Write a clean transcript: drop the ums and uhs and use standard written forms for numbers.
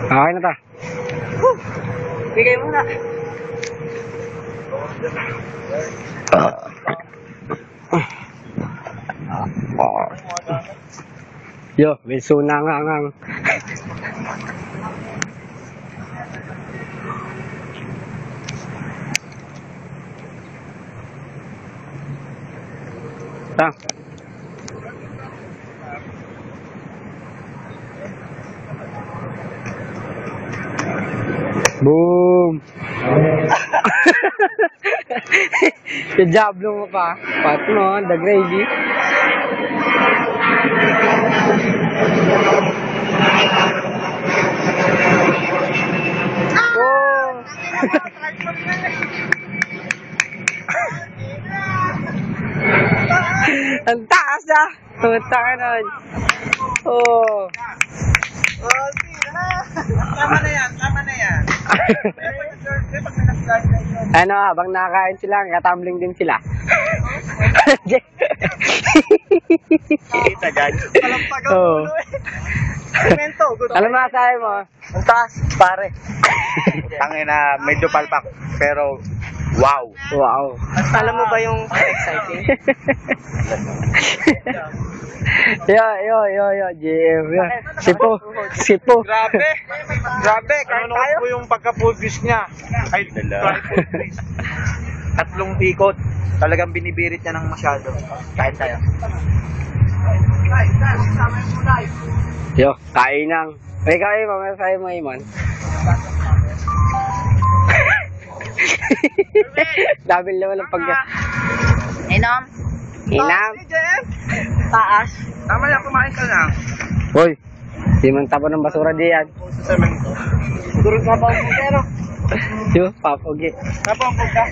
Okay na ta. Bigay mo na. Yo, may sunangangang. Ta. Boom! Diablo mo pa. Pat mo, the gravy. Oh! Ang taas ah! Puta ka nun. Oh! Oh, sige na. Tama na yan, tama na yan. Ano, habang nakakain sila, katambling din sila. Kita dyan. Palampagang Oo. ulo eh. Semento, good. Ano masahe mo? Ang taas, pare. Tangin na medyo palpak, pero wow. Wow. Alam mo ba yung exciting? Yo, GM. Yo. Sipo. Grabe. Grabe, kain tayo. Ano yung pagka-full-fish niya? Ay, full fish. 3 ikot. Talagang binibirit niya ng masyado. Kain tayo. Yo, kainang. May kain mo, may kain mo, Iman. Dabil naman ang pagka... Inom. Inam. Taas. Tama yan, kumain ka na. Hoy, di man tapo ng basura diyan. Sa semento. Siguro ka pa ang putero. Yo, papogi. Kapag ka.